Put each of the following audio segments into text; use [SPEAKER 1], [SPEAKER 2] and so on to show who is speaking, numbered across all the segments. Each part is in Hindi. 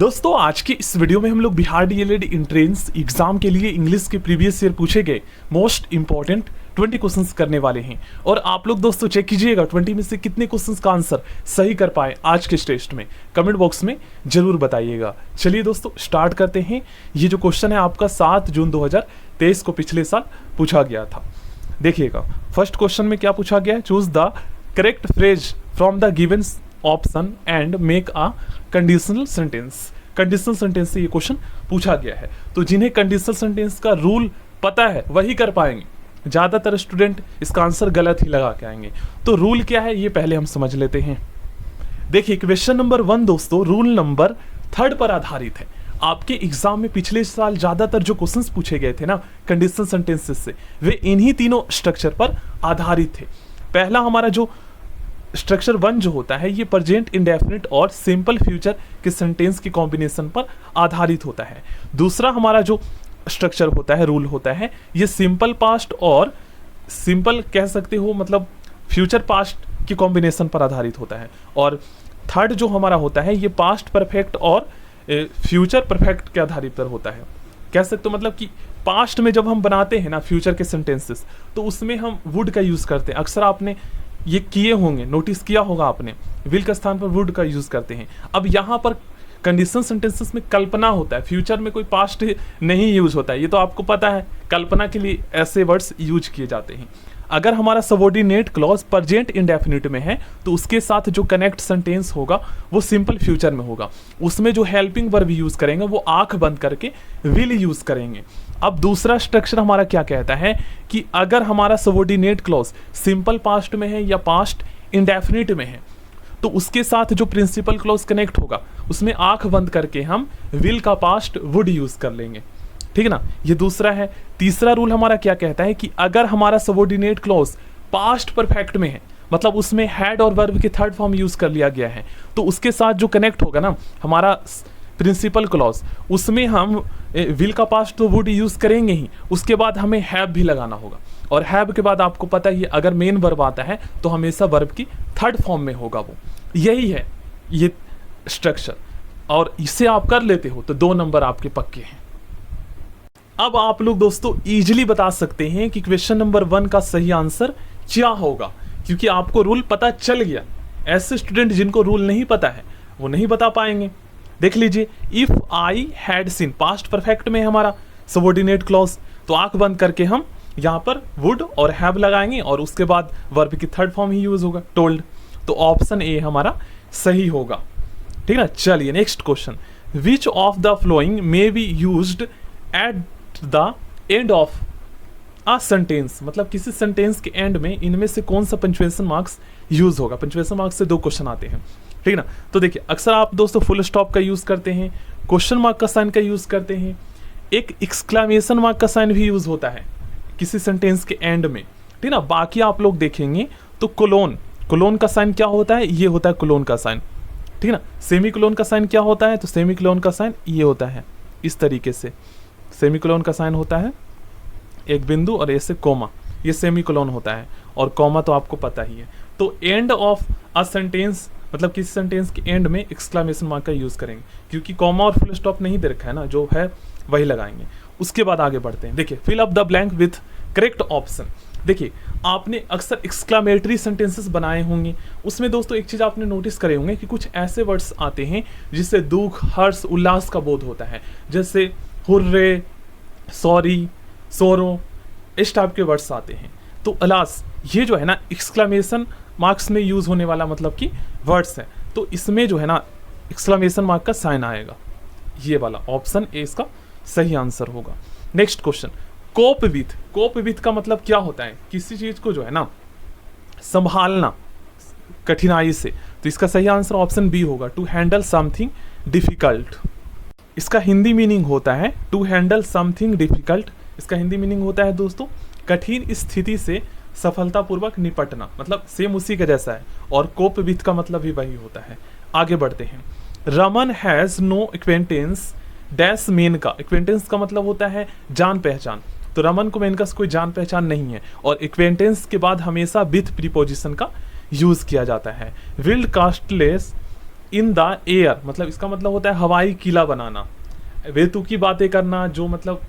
[SPEAKER 1] दोस्तों आज की इस वीडियो में हम लोग बिहार डीएलएड एंट्रेंस एग्जाम के लिए इंग्लिश के प्रीवियस ईयर पूछे गए मोस्ट इंपॉर्टेंट 20 क्वेश्चंस करने वाले हैं। और आप लोग दोस्तों चेक कीजिएगा 20 में से कितने क्वेश्चंस का आंसर सही कर पाए आज के टेस्ट में, कमेंट बॉक्स में जरूर बताइएगा। चलिए दोस्तों स्टार्ट करते हैं। ये जो क्वेश्चन है आपका 7 जून 2023 को पिछले साल पूछा गया था। देखिएगा फर्स्ट क्वेश्चन में क्या पूछा गया है, choose the correct phrase from the given option and make a conditional sentence. Conditional sentence से ये क्वेश्चन पूछा गया है, तो जिन्हें कंडीशनल सेंटेंस का रूल पता है वही कर पाएंगे। ज्यादातर स्टूडेंट इसका आंसर गलत ही लगा के आएंगे। तो रूल क्या है ये पहले हम समझ लेते हैं। देखिए क्वेश्चन नंबर 1 दोस्तों रूल नंबर 3 पर आधारित है। आपके एग्जाम में पिछले साल ज्यादातर जो क्वेश्चंस पूछे गए थे ना कंडीशनल सेंटेंसेस से, वे इन्हीं तीनों स्ट्रक्चर पर आधारित थे। पहला हमारा जो स्ट्रक्चर 1 जो होता है ये प्रेजेंट इंडेफिनिट और सिंपल फ्यूचर के सेंटेंस की कॉम्बिनेशन पर आधारित होता है। दूसरा हमारा जो स्ट्रक्चर होता है, रूल होता है, ये सिंपल पास्ट और सिंपल कह सकते हो मतलब फ्यूचर पास्ट की कॉम्बिनेशन पर आधारित होता है। और थर्ड जो हमारा होता है ये पास्ट परफेक्ट और फ्यूचर परफेक्ट के आधारित पर होता है। कह सकते हो मतलब कि पास्ट में जब हम बनाते हैं ना फ्यूचर के सेंटेंसेस तो उसमें हम वुड का यूज करते हैं। अक्सर आपने ये किए होंगे, नोटिस किया होगा आपने, विल के स्थान पर वुड का यूज करते हैं। अब यहाँ पर कंडीशनल सेंटेंसेस में कल्पना होता है, फ्यूचर में कोई पास्ट नहीं यूज होता है, ये तो आपको पता है। कल्पना के लिए ऐसे वर्ड्स यूज किए जाते हैं। अगर हमारा सबऑर्डिनेट क्लॉज प्रेजेंट इंडेफिनिट में है तो उसके साथ जो कनेक्ट सेंटेंस होगा वो सिंपल फ्यूचर में होगा। उसमें जो हेल्पिंग वर्ब यूज करेंगे वो आंख बंद करके विल यूज करेंगे। अब दूसरा स्ट्रक्चर हमारा क्या कहता है कि अगर हमारा सबऑर्डिनेट क्लॉज सिंपल पास्ट में है या पास्ट इंडेफिनिट में है तो उसके साथ जो प्रिंसिपल क्लॉज कनेक्ट होगा उसमें आंख बंद करके हम विल का पास्ट वुड यूज कर लेंगे। ठीक है ना, ये दूसरा है। तीसरा रूल हमारा क्या कहता है कि अगर हमारा सबऑर्डिनेट क्लॉज पास्ट परफेक्ट में है मतलब उसमें हैड और वर्ब के थर्ड फॉर्म यूज कर लिया गया है तो उसके साथ जो कनेक्ट होगा ना हमारा प्रिंसिपल क्लॉज उसमें हम विल का पास्ट तो वुड यूज करेंगे ही, उसके बाद हमें हैव भी लगाना होगा। और हैव के बाद आपको पता ही अगर मेन वर्ब आता है तो हमेशा वर्ब की थर्ड फॉर्म में होगा वो। यही है ये स्ट्रक्चर और इसे आप कर लेते हो तो 2 नंबर आपके पक्के हैं। अब आप लोग दोस्तों इजीली बता सकते हैं कि क्वेश्चन नंबर 1 का सही आंसर क्या होगा, क्योंकि आपको रूल पता चल गया। ऐसे स्टूडेंट जिनको रूल नहीं पता है वो नहीं बता पाएंगे। देख लीजिए, if I had seen past perfect में हमारा सबऑर्डिनेट क्लॉज तो आंख बंद करके हम यहाँ पर वुड और हैव लगाएंगे और उसके बाद वर्ब की थर्ड फॉर्म ही यूज होगा, टोल्ड। तो ऑप्शन ए हमारा सही होगा। ठीक है ना, चलिए next question, which of the flowing may be used at the end of a sentence, मतलब किसी सेंटेंस के एंड में इनमें से कौन सा पंक्चुएशन मार्क्स यूज होगा। पंक्चुएशन मार्क्स से 2 क्वेश्चन आते हैं। ठीक है ना, तो देखिए अक्सर आप दोस्तों फुल स्टॉप का यूज करते हैं, क्वेश्चन मार्क का साइन का यूज करते हैं, एक एक्सक्लेमेशन मार्क का साइन भी यूज होता है किसी सेंटेंस के एंड में। ठीक ना, बाकी आप लोग देखेंगे तो कोलोन का साइन क्या होता है, ये होता है कोलोन का साइन। ठीक ना, सेमी कोलोन का साइन क्या होता है, तो सेमी कोलोन का साइन ये होता है इस तरीके से। सेमी कोलोन का साइन होता है एक बिंदु और ऐसे कोमा, ये सेमी कोलोन होता है। और कॉमा तो आपको पता ही है। तो एंड ऑफ अ सेंटेंस मतलब किसी सेंटेंस के एंड में एक्सक्लेमेशन मार्क का यूज करेंगे, क्योंकि कॉमा और फुल स्टॉप नहीं दे रखा है ना, जो है वही लगाएंगे। उसके बाद आगे बढ़ते हैं। देखिए fill up the blank with correct option. देखिए आपने अक्सर एक्सक्लेमेटरी सेंटेंसेस बनाए होंगे, उसमें दोस्तों एक चीज आपने नोटिस करे होंगे कि कुछ ऐसे वर्ड्स आते हैं जिससे दुख, हर्ष, उल्लास का बोध होता है, जैसे हुर्रे, सॉरी, सोरो, इस टाइप के वर्ड्स आते हैं। तो अलास ये जो है ना एक्सक्लेमेशन मार्क्स में यूज होने वाला मतलब कि वर्ड्स है, तो इसमें जो है ना एक्सक्लेमेशन मार्क का साइन आएगा, ये वाला ऑप्शन ए इसका सही आंसर होगा। नेक्स्ट क्वेश्चन, कोप विथ का मतलब क्या होता है, किसी चीज को जो है ना संभालना कठिनाई से, तो इसका सही आंसर ऑप्शन बी होगा, टू हैंडल समथिंग डिफिकल्ट। इसका हिंदी मीनिंग होता है टू हैंडल समथिंग डिफिकल्ट। इसका हिंदी मीनिंग होता है दोस्तों कठिन स्थिति से सफलतापूर्वक निपटना, मतलब सेम उसी का जैसा है। और कोप विथ का मतलब भी वही होता है। आगे बढ़ते हैं, Raman has no acquaintance dash men का। एक्वेंटेंस का मतलब होता है जान पहचान, तो रमन को मेन का कोई जान पहचान नहीं है। और एक्वेंटेंस के बाद हमेशा विथ प्रीपोजिशन का यूज किया जाता है। Build castles in the air, मतलब इसका मतलब होता है हवाई किला बनाना, बेतु की बातें करना, जो मतलब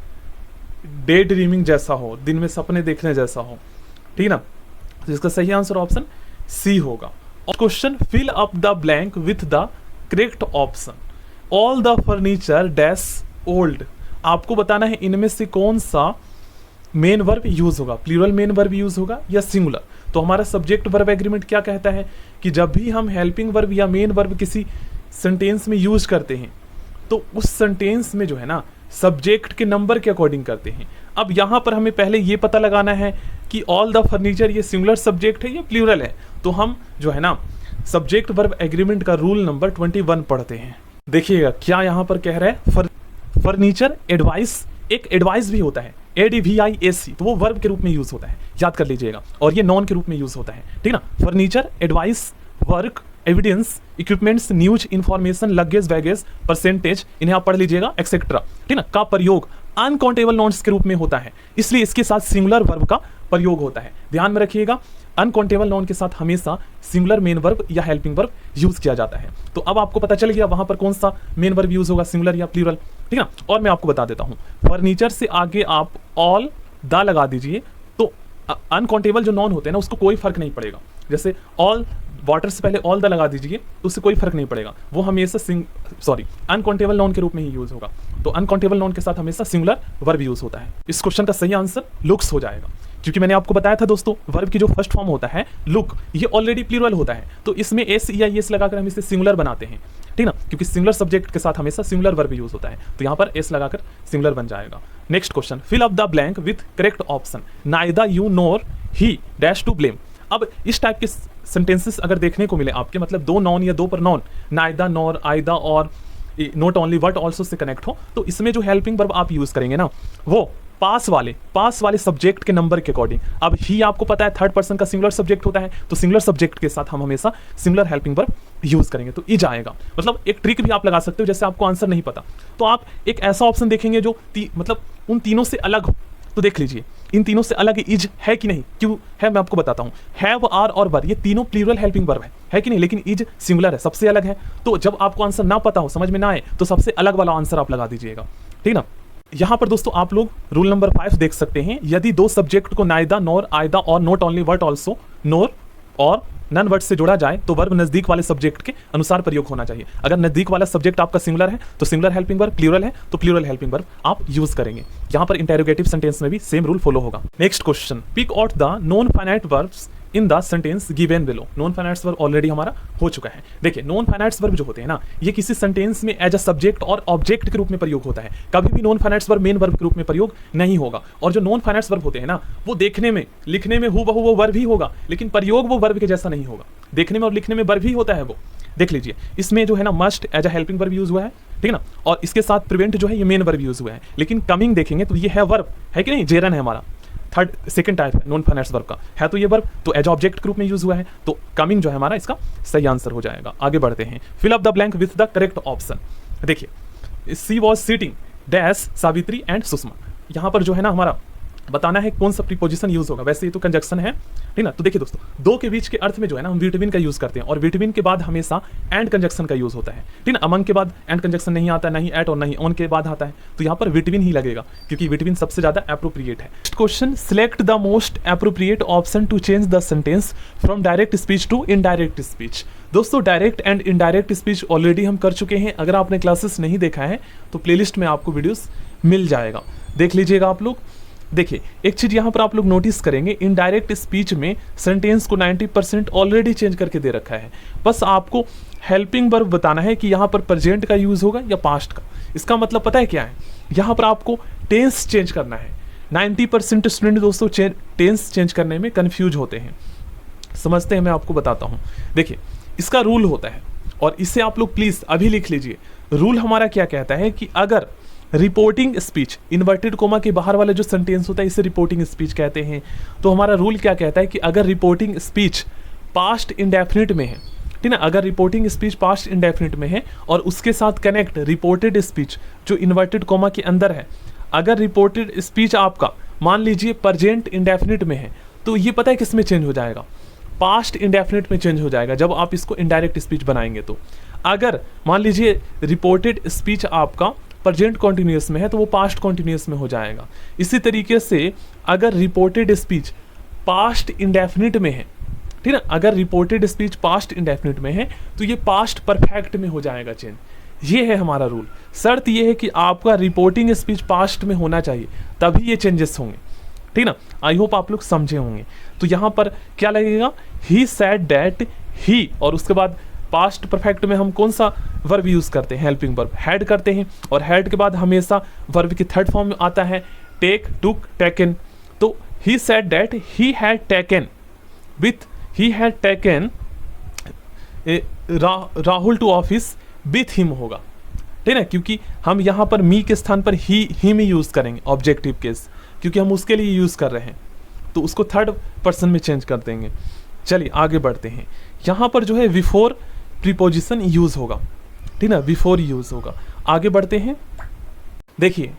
[SPEAKER 1] डे ड्रीमिंग जैसा हो, दिन में सपने देखने जैसा हो, ठीक ना। तो इसका सही आंसर ऑप्शन सी होगा। और question, fill up the blank with the correct option. All the furniture dash old, आपको बताना है इनमें से कौन सा मेन वर्ब यूज होगा, प्लूरल मेन वर्ब यूज होगा या सिंगुलर। तो हमारा सब्जेक्ट वर्ब एग्रीमेंट क्या कहता है कि जब भी हम हेल्पिंग वर्ब या मेन वर्ब किसी सेंटेंस में यूज करते हैं तो उस सेंटेंस में जो है ना सब्जेक्ट के नंबर के अकॉर्डिंग करते हैं। अब यहाँ पर हमें पहले ये पता लगाना है कि ऑल द फर्नीचर ये सिंगुलर सब्जेक्ट है या प्लूरल है। तो हम जो है ना सब्जेक्ट वर्ब एग्रीमेंट का रूल नंबर 21 पढ़ते हैं। देखिएगा क्या यहाँ पर कह रहा है, फर्नीचर एडवाइस, एक एडवाइस भी होता है ADVIAC, तो वो वर्ब के रूप में यूज होता है, याद कर लीजिएगा, और ये नॉन के रूप में यूज होता है, ठीक ना। Furniture, advice, work, evidence, equipments, news, information, luggage, baggage, percentage, इन्हें आप पढ़ लीजिएगा, एक्सेट्रा, ठीक ना, का प्रयोग अनकाउंटेबल नाउन्स के रूप में होता है, इसलिए इसके साथ सिंगुलर वर्ब का प्रयोग होता है। ध्यान में रखिएगा, अनकाउंटेबल नाउन के साथ हमेशा सिंगुलर मेन वर्ब या हेल्पिंग वर्ब यूज किया जाता है। तो अब आपको पता चल गया वहां पर कौन सा मेन वर्ब यूज होगा, सिंगुलर या प्लूरल, ठीक है। और मैं आपको बता देता हूं, फर्नीचर से आगे आप ऑल द लगा दीजिए तो अनकाउंटेबल जो नाउन होते हैं ना उसको कोई फर्क नहीं पड़ेगा। जैसे ऑल वाटर से पहले ऑल द लगा दीजिए तो उससे कोई फर्क नहीं पड़ेगा, वो हमेशा अनकाउंटेबल नाउन के रूप में ही यूज होगा। तो अनकाउंटेबल नाउन के साथ हमेशा सिंगुलर वर्ब यूज होता है। इस क्वेश्चन का सही आंसर लुक्स हो जाएगा, क्योंकि मैंने आपको बताया था दोस्तों वर्ब की जो फर्स्ट फॉर्म होता है लुक, ये ऑलरेडी प्लूरल होता है, तो इसमें एस या एस लगाकर हम इसे सिंगुलर बनाते हैं, ठीक ना, क्योंकि सिंगुलर सब्जेक्ट के साथ हमेशा सिंगुलर वर्ब यूज होता है, तो यहाँ पर एस लगाकर सिंगुलर बन जाएगा। Next question, fill up the blank with correct option. Neither you nor he dash to blame. अब इस टाइप के सेंटेंसेस अगर देखने को मिले आपके, मतलब दो नॉन या दो पर नॉन, नाइदर, नॉर, आइदर और not only, but also say connect हो, तो इसमें जो हेल्पिंग वर्ब आप यूज करेंगे ना वो पास वाले सब्जेक्ट के नंबर के अकॉर्डिंग। अब ही आपको पता है थर्ड पर्सन का सिंगुलर सब्जेक्ट होता है, तो सिंगुलर सब्जेक्ट के साथ हम हमेशा सिंगुलर हेल्पिंग वर्ब यूज करेंगे, तो इज आएगा। मतलब एक ट्रिक भी आप लगा सकते हो, जैसे आपको आंसर नहीं पता तो आप एक ऐसा ऑप्शन देखेंगे जो मतलब उन तीनों से अलग हो, तो देख लीजिए इन तीनों से अलग इज है कि नहीं। क्यों है मैं आपको बताता हूँ, हैव, आर और वर ये तीनों प्लूरल हेल्पिंग वर्ब है कि नहीं, लेकिन इज सिंगुलर है, सबसे अलग है। तो जब आपको आंसर ना पता हो, समझ में ना आए, तो सबसे अलग वाला आंसर आप लगा दीजिएगा, ठीक ना। यहाँ पर दोस्तों आप लोग रूल नंबर 5 देख सकते हैं, यदि दो सब्जेक्ट को नाइदर, नॉर, आइदर और not only, but also, nor और नन वर्ड से जोड़ा जाए तो वर्ब नजदीक वाले सब्जेक्ट के अनुसार प्रयोग होना चाहिए। अगर नजदीक वाला सब्जेक्ट आपका सिंगुलर है तो सिंगुलर हेल्पिंग वर्ब, प्लूरल है तो प्लूरल हेल्पिंग वर्ब आप यूज करेंगे। यहाँ पर इंटेरोगेटिव सेंटेंस में भी सेम रूल फॉलो होगा। Next question, pick out the non finite verbs in the sentence given below. Non finites verb already हमारा हो चुका है। देखिए नॉन फाइनाइट्स वर्ब जो होते हैं ना, ये किसी सेंटेंस में एज अ सब्जेक्ट और ऑब्जेक्ट के रूप में प्रयोग होता है। कभी भी non finites verb main verb के रूप में प्रयोग नहीं होगा। और जो नॉन फाइनाइट्स वर्ब होते हैं ना, वो देखने में, लिखने में हूबहू वो वर्ब ही होगा, लेकिन प्रयोग वो वर्ब के जैसा नहीं होगा। देखने में और लिखने में वर्ब ही होता है वो। देख लीजिए इसमें जो है ना must as a helping verb use हुआ है, ठीक है ना, और इसके साथ प्रिवेंट जो है ये मेन वर्ब यूज हुआ है। लेकिन कमिंग देखेंगे तो ये है वर्ब, है कि नहीं, जेरन है हमारा, सेकंड टाइप है नॉन फाइनाइट्स वर्ब का, है तो ये वर्ब, तो एज ऑब्जेक्ट के रूप में यूज हुआ है, तो कमिंग जो है हमारा इसका सही आंसर हो जाएगा। आगे बढ़ते हैं, fill up the blank with the correct option. देखिए she was sitting dash Savitri and Sushma. यहाँ पर जो है ना हमारा बताना है कौन सा प्रीपोजिशन यूज होगा। वैसे ये तो कंजक्शन है, ठीक ना। तो देखिए दोस्तों, दो के बीच के अर्थ में जो है ना हम विटमिन का यूज करते हैं, और विटमिन के बाद हमेशा एंड कंजक्शन का यूज होता है, ठीक ना। अमंग के बाद एंड कंजक्शन नहीं आता, नहीं एट और नहीं ऑन के बाद आता है, तो यहाँ पर विटमिन ही लगेगा क्योंकि विटमिन सबसे ज्यादा एप्रोप्रिएट है। Next question, select the most appropriate option to change the sentence from direct speech to indirect speech. दोस्तों direct and indirect speech already हम कर चुके हैं। अगर आपने क्लासेस नहीं देखा है तो प्लेलिस्ट में आपको वीडियोस मिल जाएगा, देख लीजिएगा आप लोग। देखिए एक चीज यहाँ पर आप लोग नोटिस करेंगे, इनडायरेक्ट स्पीच में सेंटेंस को 90% ऑलरेडी चेंज करके दे रखा है। बस आपको हेल्पिंग वर्ब बताना है कि यहाँ पर प्रेजेंट का यूज होगा या पास्ट का। इसका मतलब पता है क्या है, यहाँ पर आपको टेंस चेंज करना है। 90% स्टूडेंट दोस्तों टेंस चेंज करने में कंफ्यूज होते हैं, समझते हैं, मैं आपको बताता हूँ। देखिए इसका रूल होता है, और इसे आप लोग प्लीज अभी लिख लीजिए। रूल हमारा क्या कहता है कि अगर रिपोर्टिंग स्पीच, इन्वर्टेड कोमा के बाहर वाला जो सेंटेंस होता है इसे रिपोर्टिंग स्पीच कहते हैं, तो हमारा रूल क्या कहता है कि अगर रिपोर्टिंग स्पीच पास्ट इंडेफिनिट में है, ठीक ना, अगर रिपोर्टिंग स्पीच पास्ट इंडेफिनिट में है और उसके साथ कनेक्ट रिपोर्टेड स्पीच जो इन्वर्टेड कोमा के अंदर है, अगर रिपोर्टेड स्पीच आपका मान लीजिए प्रेजेंट इंडेफिनिट में है, तो ये पता है किस में चेंज हो जाएगा, पास्ट इंडेफिनिट में चेंज हो जाएगा जब आप इसको इनडायरेक्ट स्पीच बनाएंगे। तो अगर मान लीजिए रिपोर्टेड स्पीच आपका प्रेजेंट कॉन्टिन्यूस में है तो वो पास्ट कॉन्टिन्यूस में हो जाएगा। इसी तरीके से अगर रिपोर्टेड स्पीच पास्ट इंडेफिनिट में है, ठीक है, अगर रिपोर्टेड स्पीच पास्ट इंडेफिनिट में है तो ये पास्ट परफेक्ट में हो जाएगा चेंज। ये है हमारा रूल। शर्त ये है कि आपका रिपोर्टिंग स्पीच पास्ट में होना चाहिए, तभी ये चेंजेस होंगे, ठीक ना। आई होप आप लोग समझे होंगे। तो यहाँ पर क्या लगेगा, ही सेड दैट ही, और उसके बाद पास्ट परफेक्ट में हम कौन सा वर्ब यूज करते हैं, हेल्पिंग वर्ब हैड करते हैं, और हैड के बाद हमेशा वर्ब की थर्ड फॉर्म में आता है टेक, टुक, टेकन। तो he said that he had taken with, he had taken Rahul to office with him होगा, ठीक है, क्योंकि हम यहाँ पर मी के स्थान पर ही हिम यूज करेंगे ऑब्जेक्टिव केस, क्योंकि हम उसके लिए यूज कर रहे हैं, तो उसको थर्ड पर्सन में चेंज कर देंगे। चलिए आगे बढ़ते हैं। यहाँ पर जो है बिफोर प्रीपोजिशन यूज होगा, ठीक ना, बिफोर यूज होगा। आगे बढ़ते हैं। देखिए,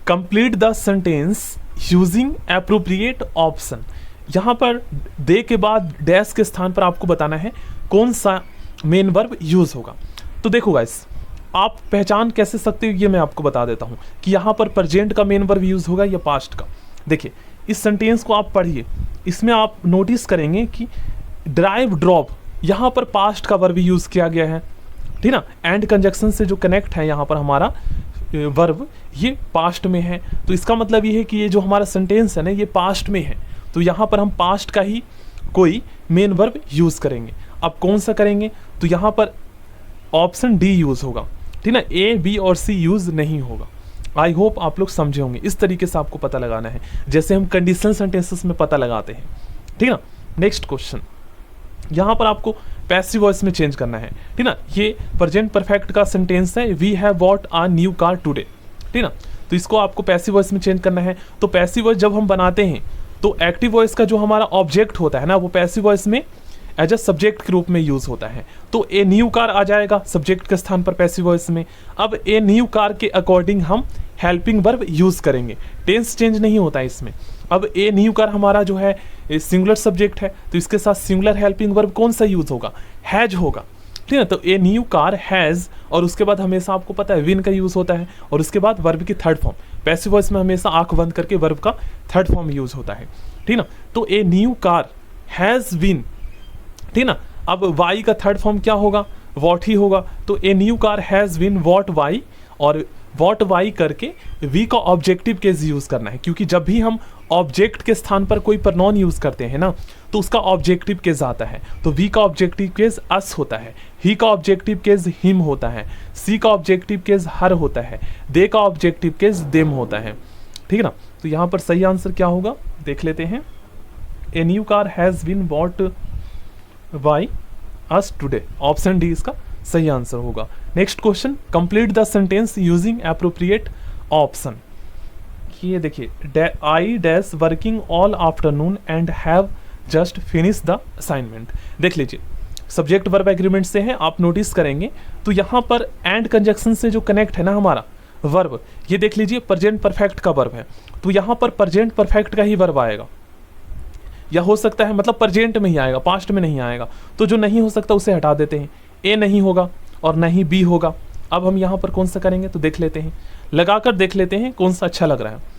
[SPEAKER 1] complete the sentence using appropriate option. यहाँ पर दे के बाद डैश के स्थान पर आपको बताना है कौन सा मेन वर्ब यूज होगा। तो देखो गाइस, आप पहचान कैसे सकते हो ये मैं आपको बता देता हूँ कि यहाँ पर प्रेजेंट का मेन वर्ब यूज होगा या पास्ट का। देखिए, इस सेंटेंस को आप पढ़िए, इसमें आप नोटिस करेंगे कि ड्राइव, ड्रॉप, यहाँ पर पास्ट का वर्ब यूज किया गया है, ठीक ना। एंड कंजक्शन से जो कनेक्ट है यहाँ पर हमारा वर्ब, ये पास्ट में है। तो इसका मतलब ये है कि ये जो हमारा सेंटेंस है ना, ये पास्ट में है, तो यहाँ पर हम पास्ट का ही कोई मेन वर्ब यूज करेंगे। अब कौन सा करेंगे, तो यहाँ पर ऑप्शन डी यूज होगा, ठीक ना, ए, बी और सी यूज नहीं होगा। आई होप आप लोग समझे होंगे। इस तरीके से आपको पता लगाना है, जैसे हम कंडीशनल सेंटेंसेस में पता लगाते हैं, ठीक ना। नेक्स्ट क्वेश्चन, यहाँ पर आपको पैसिव वॉइस में चेंज करना है, ठीक ना। ये प्रेजेंट परफेक्ट का सेंटेंस है, we have bought a new car today, ठीक ना। तो इसको आपको पैसिव वॉइस में चेंज करना है। तो पैसिव वॉइस जब हम बनाते हैं तो एक्टिव वॉइस का जो हमारा ऑब्जेक्ट होता है ना, वो पैसिव वॉइस में एज अ सब्जेक्ट के रूप में यूज होता है। तो ए न्यू कार आ जाएगा सब्जेक्ट के स्थान पर पैसिव वॉइस में। अब ए न्यू कार के अकॉर्डिंग हम हेल्पिंग वर्ब यूज करेंगे, टेंस चेंज नहीं होता है इसमें। अब ए न्यू कार हमारा जो है सिंगुलर सब्जेक्ट है, तो इसके साथ सिंगुलर हेल्पिंग वर्ब कौन सा यूज होगा, हैज होगा, ठीक है। तो ए न्यू कार हैज, और उसके बाद हमेशा आपको पता है विन का यूज होता है, और उसके बाद वर्ब की थर्ड फॉर्म। पैसिव वॉइस में हमेशा आंख बंद करके वर्ब का थर्ड फॉर्म यूज होता है, ठीक ना। तो a new car has win, ठीक ना। अब वाई का थर्ड फॉर्म क्या होगा, वॉट ही होगा। तो a new car has been bought by, और वॉट वाई करके वी का ऑब्जेक्टिव केस यूज करना है, क्योंकि जब भी हम ऑब्जेक्ट के स्थान पर कोई प्रनॉन यूज करते हैं ना, तो उसका ऑब्जेक्टिव केस आता है। तो वी का ऑब्जेक्टिव केस अस होता है, ही का ऑब्जेक्टिव केस हिम होता है, सी का ऑब्जेक्टिव केस हर होता है, दे का ऑब्जेक्टिव केस देम होता है, ठीक है ना। तो यहाँ पर सही आंसर क्या होगा देख लेते हैं। A new car has been bought by us today, option D इसका सही आंसर होगा। Next question, complete the sentence using appropriate option. ये देखिए, I dash working all afternoon and have just finish the assignment. देख लीजिए, सब्जेक्ट वर्ब एग्रीमेंट से है, आप नोटिस करेंगे तो यहाँ पर एंड कंजक्शन से जो कनेक्ट है ना हमारा वर्ब, ये देख लीजिए प्रेजेंट परफेक्ट का वर्ब है, तो यहाँ पर प्रेजेंट परफेक्ट का ही वर्ब आएगा, या हो सकता है मतलब प्रेजेंट में ही आएगा, पास्ट में नहीं आएगा। तो जो नहीं हो सकता उसे हटा देते हैं, ए नहीं होगा और नहीं बी होगा। अब हम यहाँ पर कौन सा करेंगे तो देख लेते हैं, लगाकर देख लेते हैं कौन सा अच्छा लग रहा है।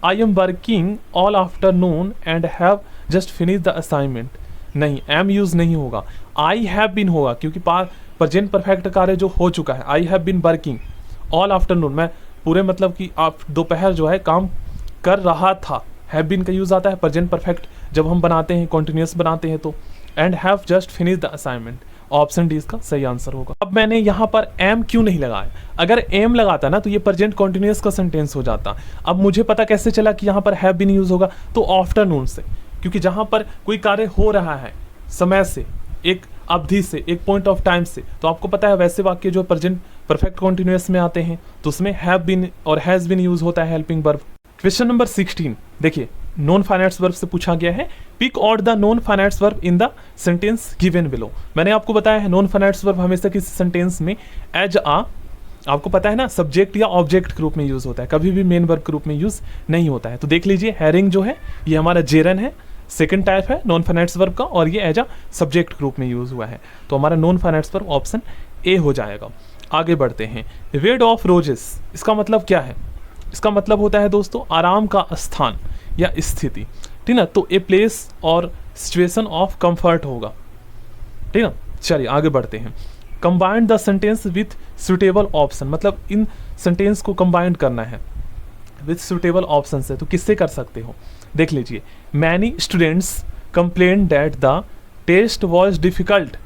[SPEAKER 1] I am working all afternoon and have just finish the assignment, नहीं, एम यूज नहीं होगा, आई हैव बीन होगा, क्योंकि प्रेजेंट परफेक्ट कार्य जो हो चुका है, I have been working all afternoon, मैं पूरे मतलब कि आप दोपहर जो है काम कर रहा था, हैव बीन का यूज आता है प्रेजेंट परफेक्ट जब हम बनाते हैं, कॉन्टिन्यूस बनाते हैं तो, and have just finish the assignment, option D इसका सही आंसर होगा। अब मैंने यहाँ पर एम क्यों नहीं लगाया, अगर एम लगाता ना तो ये प्रेजेंट कॉन्टिन्यूस का सेंटेंस हो जाता। अब मुझे पता कैसे चला कि यहाँ पर हैव बीन यूज होगा, तो आफ्टरनून से, क्योंकि जहाँ पर कोई कार्य हो रहा है समय से, एक अवधि से, एक पॉइंट ऑफ टाइम से, तो आपको पता है वैसे वाक्य जो प्रेजेंट परफेक्ट कॉन्टिन्यूस में आते हैं तो उसमें हैव बीन और हैज बीन यूज होता है हेल्पिंग वर्ब। क्वेश्चन नंबर 16 देखिए, नॉन फाइनाइट्स वर्ब से पूछा गया है, pick out the non finites verb in the sentence given below. मैंने आपको बताया है नॉन फाइनाइट्स वर्ब हमेशा किसी सेंटेंस में एज आ, आपको पता है ना, सब्जेक्ट या ऑब्जेक्ट के रूप में यूज होता है, कभी भी मेन वर्ब के रूप में यूज नहीं होता है। तो देख लीजिए, हैरिंग जो है ये हमारा जेरन है, सेकंड टाइप है नॉन फाइनाइट्स वर्ब का, और ये एज अ सब्जेक्ट के रूप में यूज हुआ है। तो हमारा non finites verb option A हो जाएगा। आगे बढ़ते हैं। वेड ऑफ रोजेस, इसका मतलब क्या है? इसका मतलब होता है दोस्तों आराम का स्थान या स्थिति, ठीक ना। तो ए प्लेस और सिचुएशन ऑफ कंफर्ट होगा, ठीक ना। चलिए आगे बढ़ते हैं। Combined the sentence with suitable option, मतलब इन सेंटेंस को कंबाइंड करना है विथ सुटेबल ऑप्शन से, तो किससे कर सकते हो? देख लीजिए। Many students complain that the test was difficult,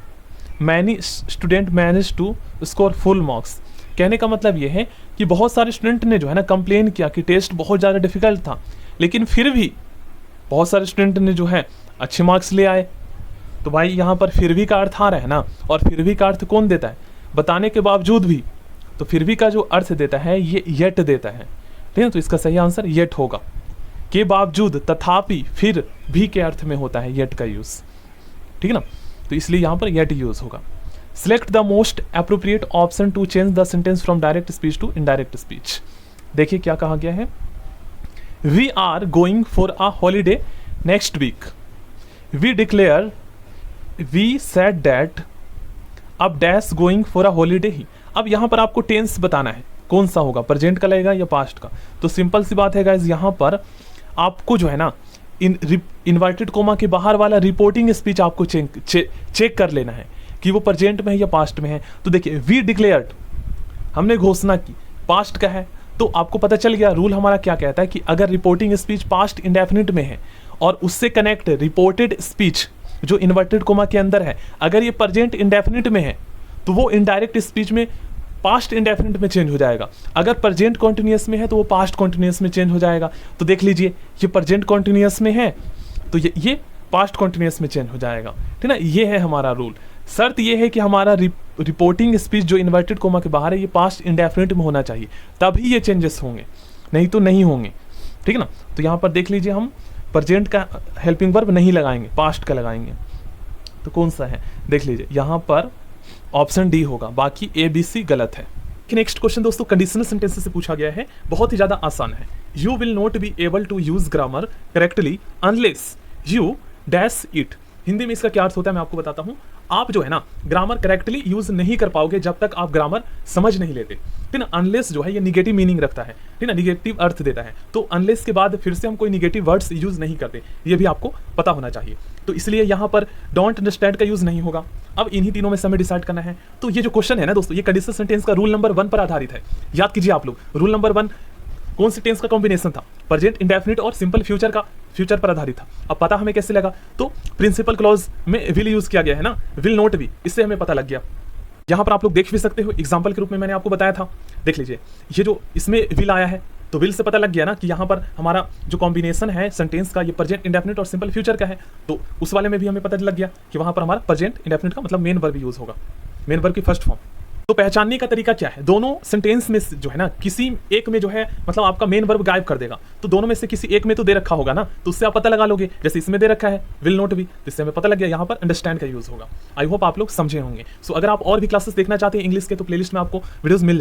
[SPEAKER 1] many student manage to score full marks. कहने का मतलब ये है कि बहुत सारे स्टूडेंट ने जो है ना कंप्लेन किया कि टेस्ट बहुत ज़्यादा डिफिकल्ट था, लेकिन फिर भी बहुत सारे स्टूडेंट ने जो है अच्छे मार्क्स ले आए। तो भाई यहाँ पर फिर भी का अर्थ आ रहा है ना, और फिर भी का अर्थ कौन देता है? बताने के बावजूद भी। तो फिर भी का जो अर्थ देता है ये येट देता है, ठीक है। तो इसका सही आंसर येट होगा। के बावजूद, तथापि, फिर भी के अर्थ में होता है येट का यूज, ठीक है ना। तो इसलिए यहाँ पर येट यूज होगा। Select the most appropriate option to change the sentence from direct speech to indirect speech. देखिए क्या कहा गया है। We are going for a holiday next week. We declare, we said that, अब dash going for a holiday ही। अब यहाँ पर आपको टेंस बताना है कौन सा होगा, प्रेजेंट का लगेगा या पास्ट का। तो सिंपल सी बात है गाइस, यहाँ पर आपको जो है ना इन्वर्टेड कोमा के बाहर वाला रिपोर्टिंग स्पीच आपको चेक कर लेना है कि वो प्रेजेंट में है या पास्ट में है। तो देखिए, वी डिक्लेयर्ड, हमने घोषणा की, पास्ट का है, तो आपको पता चल गया रूल हमारा क्या कहता है कि अगर रिपोर्टिंग स्पीच पास्ट इंडेफिनिट में है और उससे कनेक्ट रिपोर्टेड स्पीच जो इन्वर्टेड कोमा के अंदर है, अगर ये प्रेजेंट इंडेफिनिट में है तो वो इनडायरेक्ट स्पीच में पास्ट इंडेफिनिट में चेंज हो जाएगा। अगर प्रेजेंट कॉन्टिन्यूअस में है तो वो पास्ट कॉन्टिन्यूअस में चेंज हो जाएगा। तो देख लीजिए, ये प्रेजेंट कॉन्टिन्यूअस में है तो ये पास्ट कॉन्टिन्यूअस में चेंज हो जाएगा, ठीक ना। ये है हमारा रूल। शर्त ये है कि हमारा रिपोर्टिंग स्पीच जो इन्वर्टेड कोमा के बाहर है ये पास्ट इंडेफिनिट में होना चाहिए, तभी ये चेंजेस होंगे, नहीं तो नहीं होंगे, ठीक है ना। तो यहाँ पर देख लीजिए, हम प्रेजेंट का हेल्पिंग वर्ब नहीं लगाएंगे, पास्ट का लगाएंगे। तो कौन सा है? देख लीजिए, यहाँ पर ऑप्शन डी होगा, बाकी ए बी सी गलत है। नेक्स्ट क्वेश्चन दोस्तों कंडीशनल सेंटेंसेस से पूछा गया है, बहुत ही ज्यादा आसान है। You will not be able to use grammar correctly unless you dash it. Hindi में इसका क्या अर्थ होता है मैं आपको बताता हूँ। आप जो है ना ग्रामर करेक्टली यूज नहीं कर पाओगे जब तक आप ग्रामर समझ नहीं लेते, ठीक ना। अनलेस जो है ये निगेटिव मीनिंग रखता है, ठीक ना, निगेटिव अर्थ देता है। तो अनलेस के बाद फिर से हम कोई निगेटिव वर्ड्स यूज नहीं करते, ये भी आपको पता होना चाहिए। तो इसलिए यहाँ पर डोंट अंडरस्टैंड का यूज नहीं होगा। अब इन्हीं तीनों में से हमें डिसाइड करना है। तो ये जो क्वेश्चन है ना दोस्तों, ये कंडीशनल सेंटेंस का रूल नंबर 1 पर आधारित है। याद कीजिए आप लोग, रूल नंबर 1 कौन से टेंस का कॉम्बिनेशन था? प्रेजेंट इंडेफिनिट और सिंपल फ्यूचर का, फ्यूचर पर आधारित था। अब पता हमें कैसे लगा? तो प्रिंसिपल क्लॉज में विल यूज किया गया है ना, विल नॉट बी, इससे हमें पता लग गया। यहाँ पर आप लोग देख भी सकते हो, एग्जाम्पल के रूप में मैंने आपको बताया था। देख लीजिए, ये जो इसमें विल आया है तो विल से पता लग गया ना कि यहाँ पर हमारा जो कॉम्बिनेशन है सेंटेंस का ये प्रेजेंट इंडेफिनिट और सिंपल फ्यूचर का है। तो उस वाले में भी हमें पता लग गया कि वहाँ पर हमारा प्रेजेंट इंडेफिनिट का मतलब मेन वर्ब यूज होगा, मेन वर्ब की फर्स्ट फॉर्म। तो पहचानने का तरीका क्या है? दोनों सेंटेंस में जो है ना किसी एक में जो है मतलब आपका मेन वर्ब गायब कर देगा, तो दोनों में से किसी एक में तो दे रखा होगा ना, तो उससे आप पता लगा लोगे। जैसे इसमें दे रखा है विल नॉट बी, तो इससे हमें पता लग गया यहाँ पर अंडरस्टैंड का यूज होगा। आई होप आप लोग समझे होंगे। सो अगर आप और भी क्लासेस देखना चाहते हैं इंग्लिश के तो प्लेलिस्ट में आपको वीडियोस मिल